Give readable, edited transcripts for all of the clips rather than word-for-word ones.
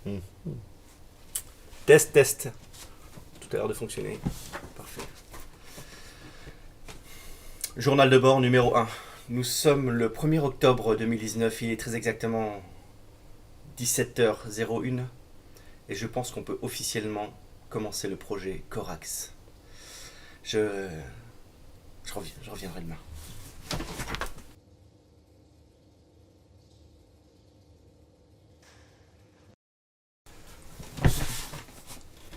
Hmm. Test, test. Tout a l'air de fonctionner. Parfait. Journal de bord numéro 1. Nous sommes le 1er octobre 2019. Il est très exactement 17h01. Et je pense qu'on peut officiellement commencer le projet Corax. Je, je reviendrai demain.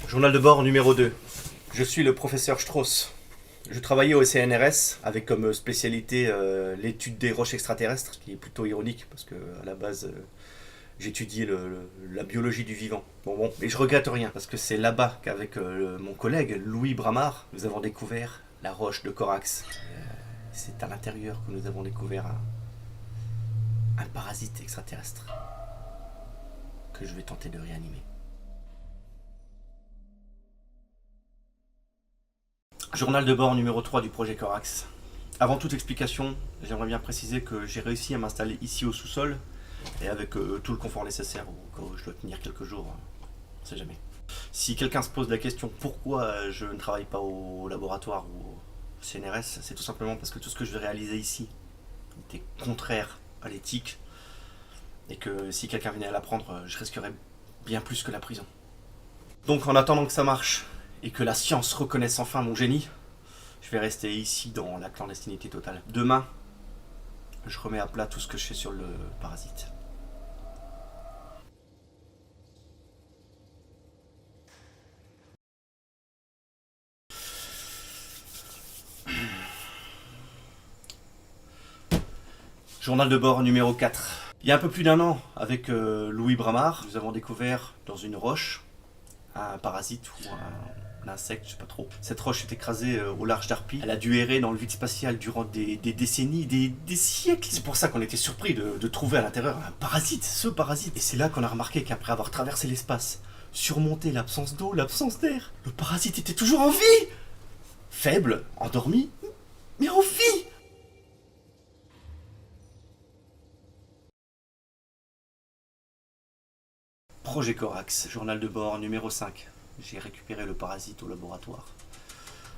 Journal de bord numéro 2. Je suis le professeur Strauss. Je travaillais au CNRS avec comme spécialité l'étude des roches extraterrestres, ce qui est plutôt ironique parce que à la base j'étudiais la biologie du vivant. Bon, et je regrette rien parce que c'est là-bas qu'avec mon collègue Louis Bramard, nous avons découvert la roche de Corax. C'est à l'intérieur que nous avons découvert un parasite extraterrestre que je vais tenter de réanimer. Journal de bord numéro 3 du projet Corax. Avant toute explication, j'aimerais bien préciser que j'ai réussi à m'installer ici au sous-sol et avec tout le confort nécessaire au cas où je dois tenir quelques jours, on sait jamais. Si quelqu'un se pose la question pourquoi je ne travaille pas au laboratoire ou au CNRS, c'est tout simplement parce que tout ce que je vais réaliser ici était contraire à l'éthique et que si quelqu'un venait à l'apprendre, je risquerais bien plus que la prison. Donc en attendant que ça marche et que la science reconnaisse enfin mon génie, je vais rester ici dans la clandestinité totale. Demain, je remets à plat tout ce que je sais sur le parasite. Journal de bord numéro 4. Il y a un peu plus d'un an, avec Louis Bramard, nous avons découvert dans une roche un parasite ou un insecte, je sais pas trop. Cette roche est écrasée au large d'Arpi. Elle a dû errer dans le vide spatial durant des décennies, des siècles. C'est pour ça qu'on était surpris de trouver à l'intérieur un parasite, ce parasite. Et c'est là qu'on a remarqué qu'après avoir traversé l'espace, surmonté l'absence d'eau, l'absence d'air, le parasite était toujours en vie. Faible, endormi, mais en vie. Projet Corax, journal de bord numéro 5. J'ai récupéré le parasite au laboratoire.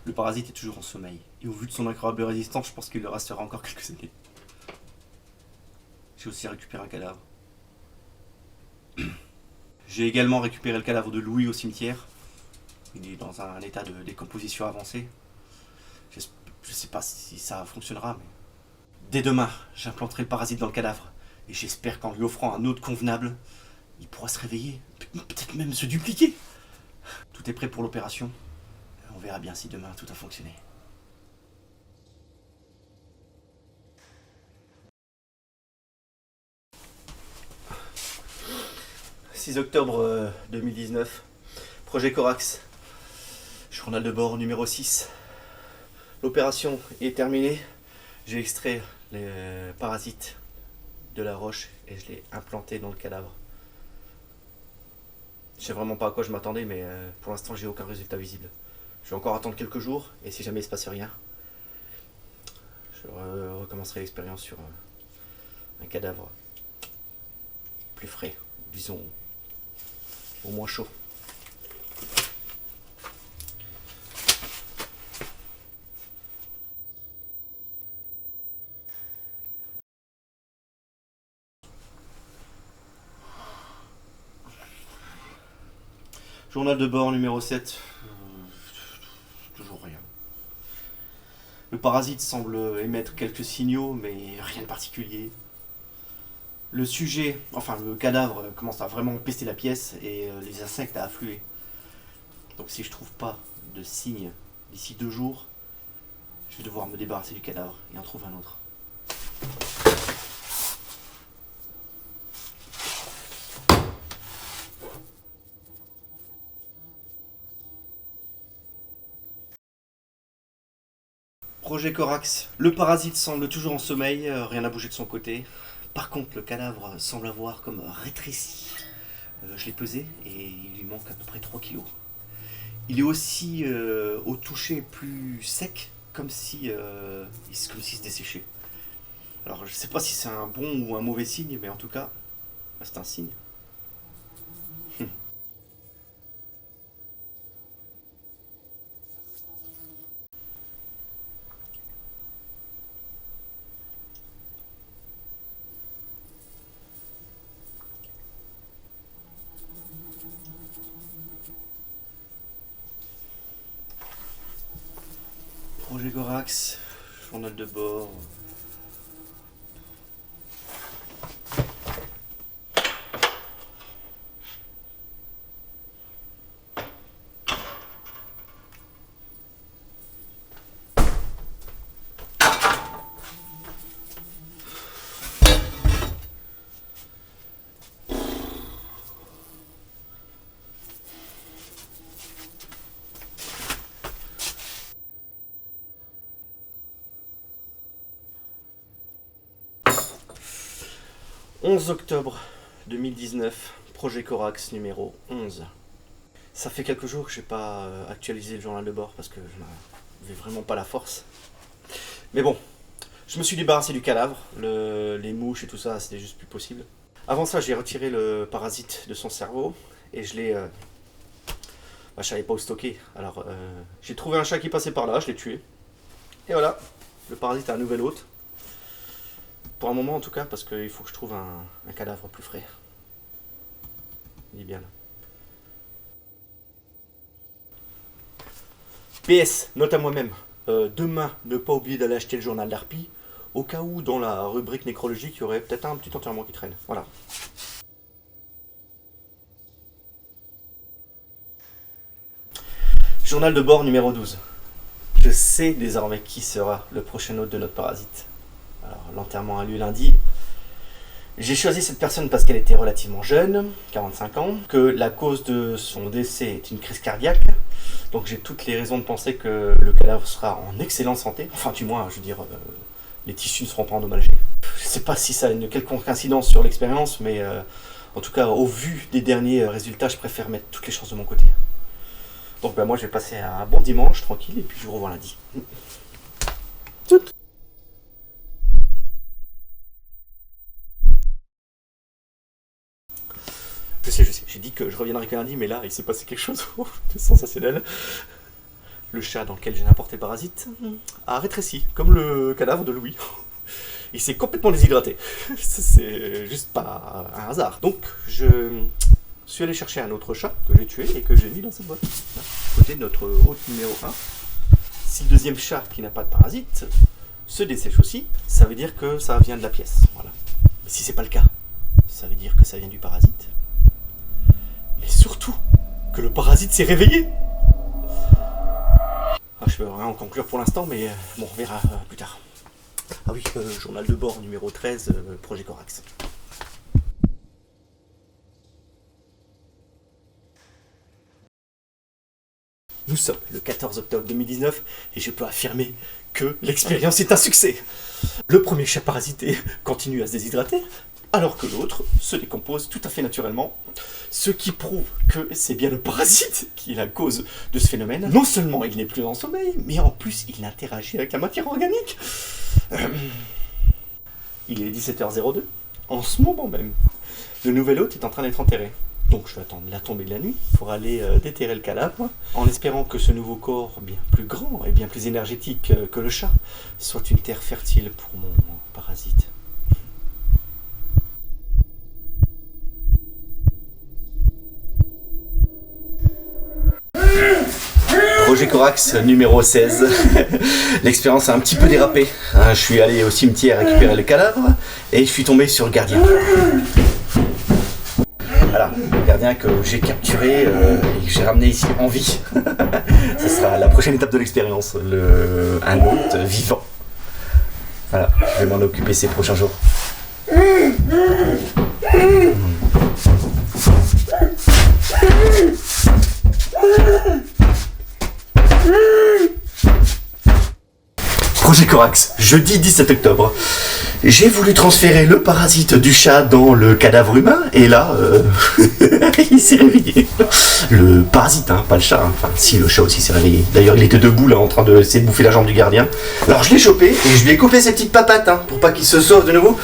Le parasite est toujours en sommeil. Et au vu de son incroyable résistance, je pense qu'il le restera encore quelques années. J'ai aussi récupéré un cadavre. J'ai également récupéré le cadavre de Louis au cimetière. Il est dans un état de décomposition avancée. Je ne sais pas si ça fonctionnera, mais... Dès demain, j'implanterai le parasite dans le cadavre. Et j'espère qu'en lui offrant un hôte convenable, il pourra se réveiller. Peut-être même se dupliquer. Tout est prêt pour l'opération. On verra bien si demain tout a fonctionné. 6 octobre 2019. Projet Corax. Journal de bord numéro 6. L'opération est terminée. J'ai extrait les parasites de la roche et je l'ai implanté dans le cadavre. Je sais vraiment pas à quoi je m'attendais, mais pour l'instant j'ai aucun résultat visible. Je vais encore attendre quelques jours et si jamais il se passe rien, je recommencerai l'expérience sur un cadavre plus frais, disons au moins chaud. Journal de bord numéro 7. Toujours rien. Le parasite semble émettre quelques signaux, mais rien de particulier. Le sujet, enfin le cadavre, commence à vraiment pester la pièce et les insectes à affluer. Donc si je trouve pas de signe d'ici 2 jours, je vais devoir me débarrasser du cadavre et en trouver un autre. Projet Corax. Le parasite semble toujours en sommeil, rien n'a bougé de son côté. Par contre, le cadavre semble avoir comme rétréci. Je l'ai pesé et il lui manque à peu près 3 kilos. Il est aussi au toucher plus sec, comme s'il se desséchait. Alors je sais pas si c'est un bon ou un mauvais signe, mais en tout cas, c'est un signe. projet Corax, journal de bord. « 11 octobre 2019, projet Corax numéro 11. Ça fait quelques jours que je n'ai pas actualisé le journal de bord parce que je n'avais vraiment pas la force. Mais bon, je me suis débarrassé du cadavre, les mouches et tout ça, c'était juste plus possible. Avant ça, j'ai retiré le parasite de son cerveau et je l'ai... je savais pas où stocker. Alors, j'ai trouvé un chat qui passait par là, je l'ai tué. Et voilà, le parasite a un nouvel hôte. Pour un moment en tout cas, parce qu'il faut que je trouve un cadavre plus frais. Il est bien là. PS, note à moi-même. Demain, ne pas oublier d'aller acheter le journal d'Harpie, au cas où dans la rubrique nécrologique, il y aurait peut-être un petit enterrement qui traîne. Voilà. Journal de bord numéro 12. Je sais désormais qui sera le prochain hôte de notre parasite. Alors, l'enterrement a lieu lundi. J'ai choisi cette personne parce qu'elle était relativement jeune, 45 ans, que la cause de son décès est une crise cardiaque. Donc j'ai toutes les raisons de penser que le cadavre sera en excellente santé. Enfin, du moins, je veux dire, les tissus ne seront pas endommagés. Je ne sais pas si ça a une quelconque incidence sur l'expérience, mais en tout cas, au vu des derniers résultats, je préfère mettre toutes les chances de mon côté. Donc moi, je vais passer un bon dimanche, tranquille, et puis je vous revois lundi. Je sais, j'ai dit que je reviendrai que lundi, mais là, il s'est passé quelque chose de sensationnel. Le chat dans lequel j'ai importé le parasite a rétréci, comme le cadavre de Louis. Il s'est complètement déshydraté. C'est juste pas un hasard. Donc, je suis allé chercher un autre chat que j'ai tué et que j'ai mis dans cette boîte. À côté de notre hôte numéro 1. Si le deuxième chat, qui n'a pas de parasite, se dessèche aussi, ça veut dire que ça vient de la pièce. Voilà. Mais si c'est pas le cas, ça veut dire que ça vient du parasite. Mais surtout, que le parasite s'est réveillé. Je peux rien en conclure pour l'instant, mais bon, on verra plus tard. Ah oui, journal de bord numéro 13, projet Corax. Nous sommes le 14 octobre 2019 et je peux affirmer que l'expérience est un succès. Le premier chat parasité continue à se déshydrater, alors que l'autre se décompose tout à fait naturellement, ce qui prouve que c'est bien le parasite qui est la cause de ce phénomène. Non seulement il n'est plus en sommeil, mais en plus il interagit avec la matière organique. Il est 17h02, en ce moment même. Le nouvel hôte est en train d'être enterré. Donc je vais attendre la tombée de la nuit pour aller déterrer le cadavre, en espérant que ce nouveau corps, bien plus grand et bien plus énergétique que le chat, soit une terre fertile pour mon parasite. Projet Corax numéro 16. L'expérience a un petit peu dérapé. Je suis allé au cimetière récupérer le cadavre et je suis tombé sur le gardien. Voilà, le gardien que j'ai capturé et que j'ai ramené ici en vie. Ce sera la prochaine étape de l'expérience, un hôte vivant. Voilà, je vais m'en occuper ces prochains jours. Projet Corax, jeudi 17 octobre. J'ai voulu transférer le parasite du chat dans le cadavre humain, et là, il s'est réveillé. Le parasite, hein, pas le chat. Hein. Enfin, si, le chat aussi s'est réveillé. D'ailleurs, il était debout, là, en train de essayer de bouffer la jambe du gardien. Alors, je l'ai chopé, et je lui ai coupé ses petites papates, hein, pour pas qu'il se sauve de nouveau.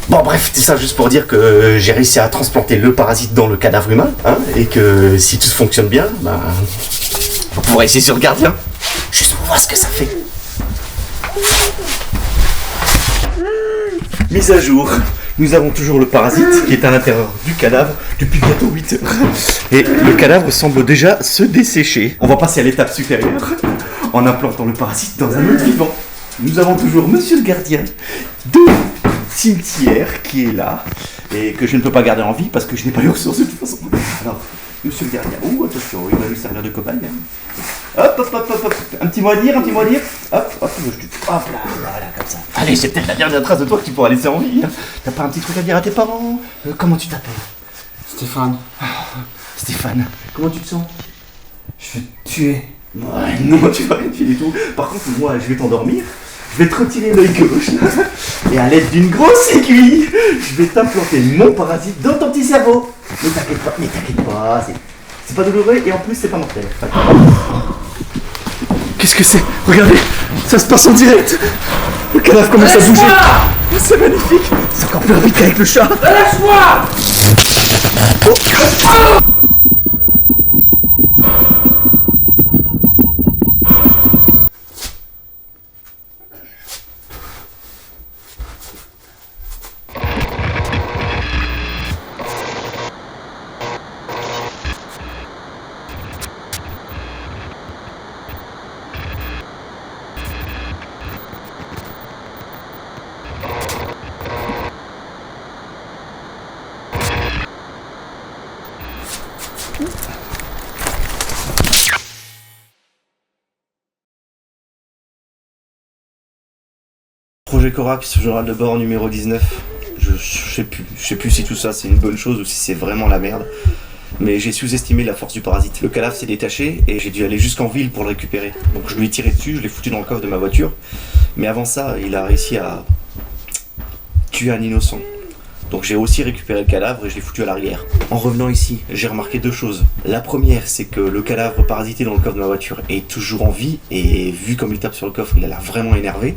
Bon, bref, c'est ça juste pour dire que j'ai réussi à transplanter le parasite dans le cadavre humain, hein, et que si tout fonctionne bien, ben, on pourra essayer sur le gardien. Juste pour voir ce que ça fait. Mise à jour, nous avons toujours le parasite qui est à l'intérieur du cadavre depuis bientôt 8 heures. Et le cadavre semble déjà se dessécher. On va passer à l'étape supérieure en implantant le parasite dans un autre vivant. Nous avons toujours monsieur le gardien de cimetière qui est là et que je ne peux pas garder en vie parce que je n'ai pas les ressources de toute façon. Alors, monsieur le gardien, attention, il va lui servir de cobaye. Hop, un petit mot à dire. Hop, là, voilà, comme ça. Allez, c'est peut-être la dernière trace de toi que tu pourras laisser en vie. T'as pas un petit truc à dire à tes parents? Comment tu t'appelles? Stéphane. Stéphane, comment tu te sens? Je vais te tuer. Ouais, non, tu vas rien tuer du tout. Par contre, moi, je vais t'endormir. Je vais te retirer l'œil gauche. Et à l'aide d'une grosse aiguille, je vais t'implanter mon parasite dans ton petit cerveau. Ne t'inquiète pas, c'est pas douloureux et en plus, c'est pas mortel. Qu'est-ce que c'est? Regardez, ça se passe en direct. Le cadavre commence à bouger. C'est magnifique. C'est encore plus rapide qu'avec le chat. Lâche-moi! Projet Corax, journal de bord numéro 19. Je sais plus si tout ça c'est une bonne chose ou si c'est vraiment la merde. Mais j'ai sous-estimé la force du parasite. Le cadavre s'est détaché et j'ai dû aller jusqu'en ville pour le récupérer. Donc je lui ai tiré dessus, je l'ai foutu dans le coffre de ma voiture. Mais avant ça, il a réussi à tuer un innocent. Donc j'ai aussi récupéré le cadavre et je l'ai foutu à l'arrière. En revenant ici, j'ai remarqué deux choses. La première, c'est que le cadavre parasité dans le coffre de ma voiture est toujours en vie et vu comme il tape sur le coffre, il a l'air vraiment énervé.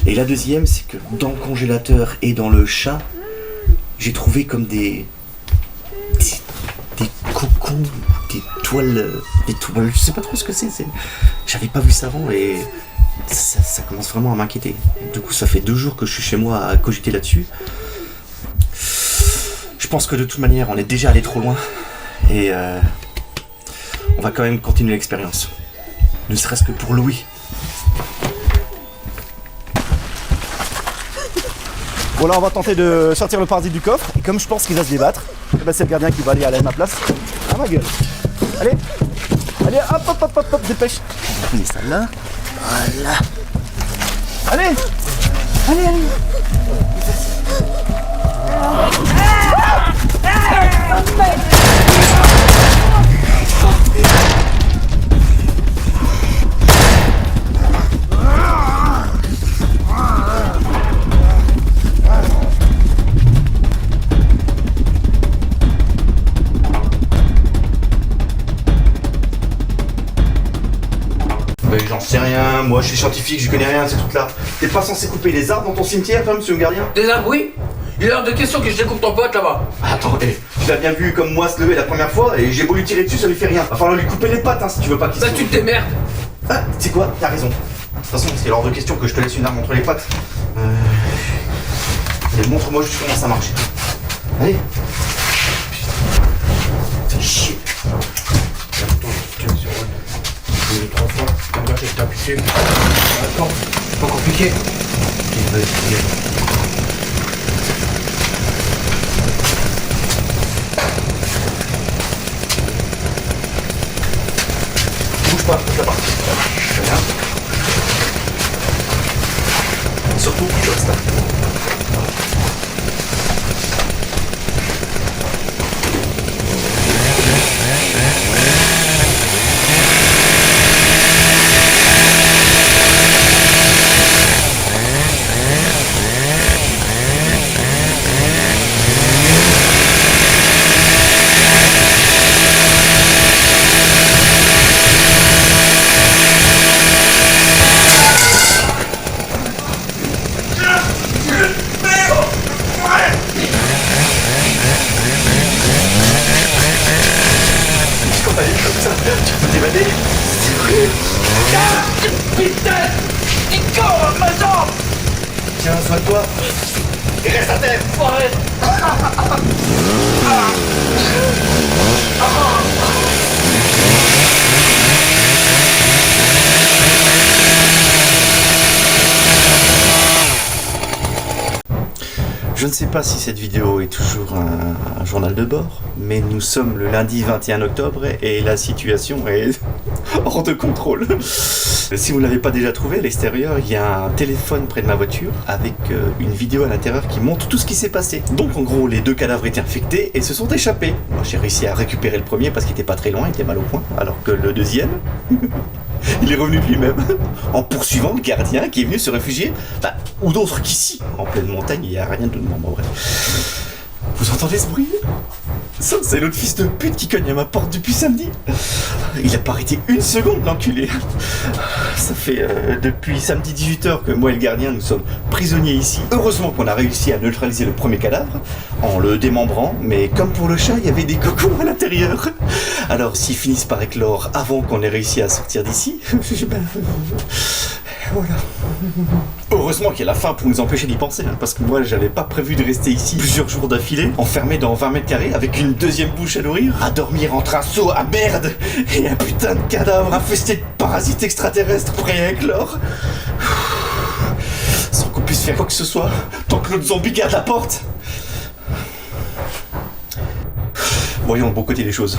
Et la deuxième, c'est que dans le congélateur et dans le chat, j'ai trouvé comme des cocons, des toiles, je sais pas trop ce que c'est. J'avais pas vu ça avant et ça commence vraiment à m'inquiéter. Du coup, ça fait 2 jours que je suis chez moi à cogiter là-dessus. Je pense que de toute manière, on est déjà allé trop loin et on va quand même continuer l'expérience. Ne serait-ce que pour Louis. Bon, là, on va tenter de sortir le parasite du coffre. Et comme je pense qu'il va se débattre, c'est le gardien qui va aller à ma place. À ma gueule. Allez, hop, dépêche. On met ça là. Voilà. Allez. J'en sais rien, moi je suis scientifique, je connais rien de ces trucs-là. T'es pas censé couper les arbres dans ton cimetière, toi, monsieur le gardien? Des arbres, oui. Il est hors de question que je découpe ton pote là-bas. Attends, tu l'as bien vu comme moi se lever la première fois et j'ai beau lui tirer dessus, ça lui fait rien. Va falloir lui couper les pattes si tu veux pas qu'il se... Bah tu te démerdes. Ah, tu sais quoi? T'as raison. De toute façon, c'est hors de question que je te laisse une arme entre les pattes. Allez, montre-moi juste comment ça marche. Allez. Fais chier. J'ai 3 fois, comme ça je tape dessus. Attends, c'est pas compliqué. Bouge pas, reste là-bas. Très bien. Surtout, tu restes là. Tiens, sois-toi et reste à terre. Je ne sais pas si cette vidéo est toujours un journal de bord, mais nous sommes le lundi 21 octobre et la situation est hors de contrôle. Si vous ne l'avez pas déjà trouvé, à l'extérieur, il y a un téléphone près de ma voiture avec une vidéo à l'intérieur qui montre tout ce qui s'est passé. Donc en gros, les 2 cadavres étaient infectés et se sont échappés. Moi, j'ai réussi à récupérer le premier parce qu'il était pas très loin, il était mal au point, alors que le deuxième... il est revenu de lui-même en poursuivant le gardien qui est venu se réfugier, où d'autre qu'ici, en pleine montagne, il n'y a rien de bon, bref. Vous entendez ce bruit? Ça, c'est l'autre fils de pute qui cogne à ma porte depuis samedi. Il a pas arrêté une seconde, l'enculé. Ça fait depuis samedi 18h que moi et le gardien, nous sommes prisonniers ici. Heureusement qu'on a réussi à neutraliser le premier cadavre en le démembrant, mais comme pour le chat, il y avait des cocons à l'intérieur. Alors, s'ils finissent par éclore avant qu'on ait réussi à sortir d'ici, voilà. Heureusement qu'il y a la faim pour nous empêcher d'y penser, parce que moi j'avais pas prévu de rester ici plusieurs jours d'affilée, enfermé dans 20 mètres carrés avec une deuxième bouche à nourrir, à dormir entre un seau à merde et un putain de cadavre infesté de parasites extraterrestres prêts à éclore. Sans qu'on puisse faire quoi que ce soit, tant que l'autre zombie garde la porte. Voyons le bon côté des choses.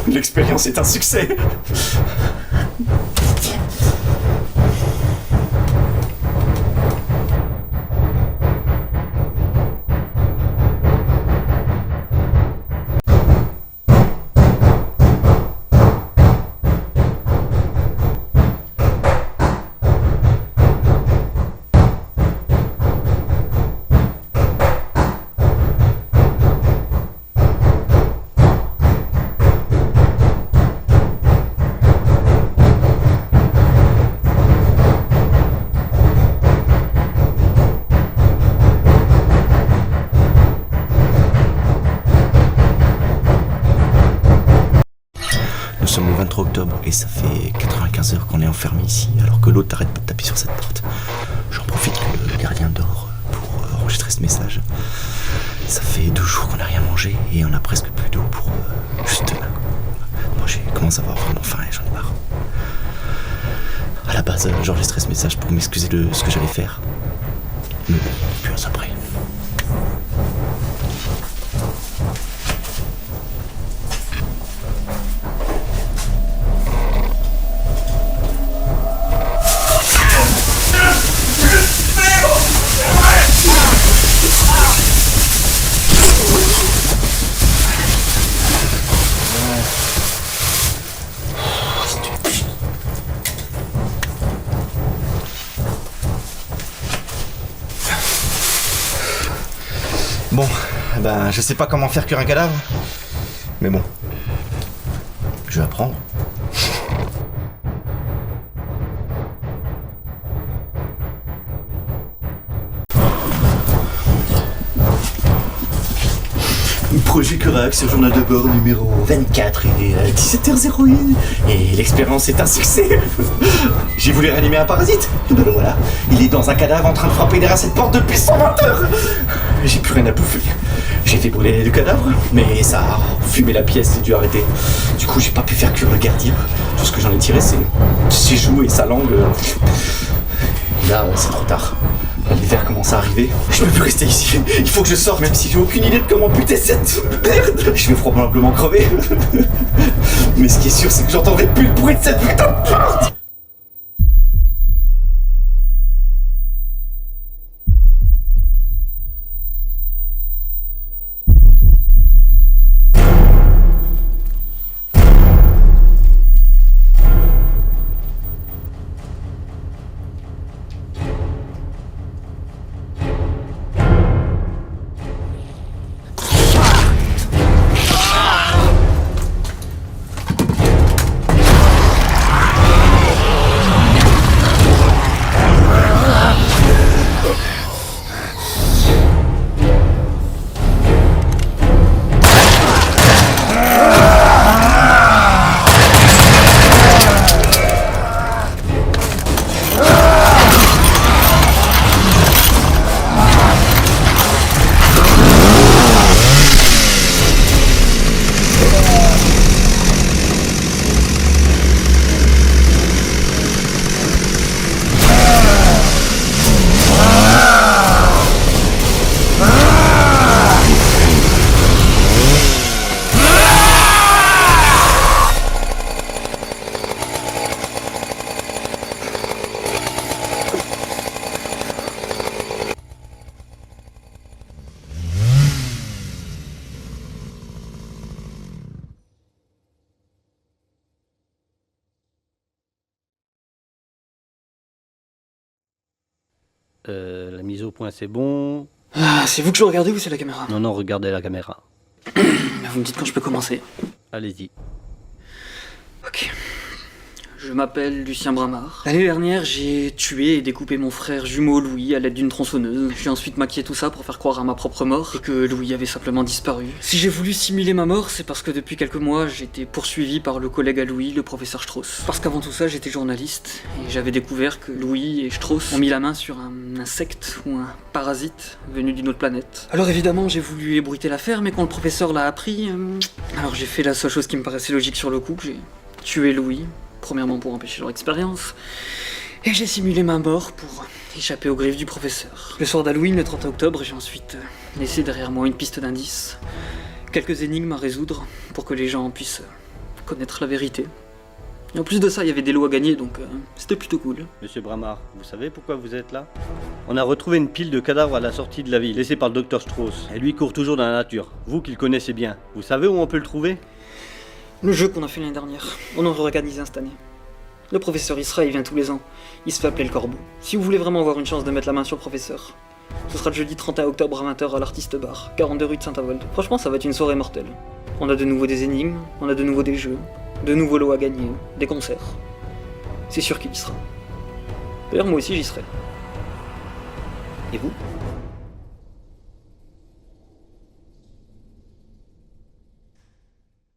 L'expérience est un succès. Nous sommes le 23 octobre et ça fait 95 heures qu'on est enfermé ici alors que l'autre n'arrête pas de taper sur cette porte. J'en profite que le gardien dort pour enregistrer ce message. Ça fait 2 jours qu'on n'a rien mangé et on a presque plus d'eau pour juste là. Moi j'ai commencé à avoir vraiment faim et j'en ai marre. À la base, j'enregistrais ce message pour m'excuser de ce que j'allais faire. Mais bon, puis après. Bon, je sais pas comment faire cuire un cadavre, mais bon, je vais apprendre. Projet Corax, journal de bord numéro 24, il est 17h01 et l'expérience est un succès. J'ai voulu réanimer un parasite, et ben voilà, il est dans un cadavre en train de frapper derrière cette porte depuis 120 heures. J'ai plus rien à bouffer. J'ai fait brûler le cadavre, mais ça a fumé la pièce, j'ai dû arrêter. Du coup, j'ai pas pu faire cuire le gardien. Tout ce que j'en ai tiré, c'est ses joues et sa langue. Et là, c'est trop tard. L'hiver commence à arriver. Je peux plus rester ici. Il faut que je sorte, même si j'ai aucune idée de comment buter cette merde. Je vais probablement crever. Mais ce qui est sûr, c'est que j'entendrai plus le bruit de cette putain de porte. La mise au point, c'est bon. Ah, c'est vous que je dois regarder ou c'est la caméra? Non, non, regardez la caméra. Vous me dites quand je peux commencer. Allez-y. Ok. Je m'appelle Lucien Bramard. L'année dernière, j'ai tué et découpé mon frère jumeau Louis à l'aide d'une tronçonneuse. J'ai ensuite maquillé tout ça pour faire croire à ma propre mort et que Louis avait simplement disparu. Si j'ai voulu simuler ma mort, c'est parce que depuis quelques mois, j'étais poursuivi par le collègue à Louis, le professeur Strauss. Parce qu'avant tout ça, j'étais journaliste et j'avais découvert que Louis et Strauss ont mis la main sur un insecte ou un parasite venu d'une autre planète. Alors évidemment, j'ai voulu ébruiter l'affaire, mais quand le professeur l'a appris, alors j'ai fait la seule chose qui me paraissait logique sur le coup, j'ai tué Louis. Premièrement pour empêcher leur expérience, et j'ai simulé ma mort pour échapper aux griffes du professeur. Le soir d'Halloween, le 30 octobre, j'ai ensuite laissé derrière moi une piste d'indices, quelques énigmes à résoudre pour que les gens puissent connaître la vérité. Et en plus de ça, il y avait des lots à gagner, donc c'était plutôt cool. Monsieur Bramard, vous savez pourquoi vous êtes là? On a retrouvé une pile de cadavres à la sortie de la ville, laissée par le docteur Strauss. Et lui court toujours dans la nature. Vous qui le connaissez bien, vous savez où on peut le trouver? Le jeu qu'on a fait l'année dernière, on en réorganise un cette année. Le professeur Isra, il vient tous les ans. Il se fait appeler le Corbeau. Si vous voulez vraiment avoir une chance de mettre la main sur le professeur, ce sera le jeudi 31 octobre à 20h à l'Artiste Bar, 42 rue de Saint-Avold. Franchement, ça va être une soirée mortelle. On a de nouveau des énigmes, on a de nouveau des jeux, de nouveaux lots à gagner, des concerts. C'est sûr qu'il y sera. D'ailleurs, moi aussi j'y serai. Et vous ?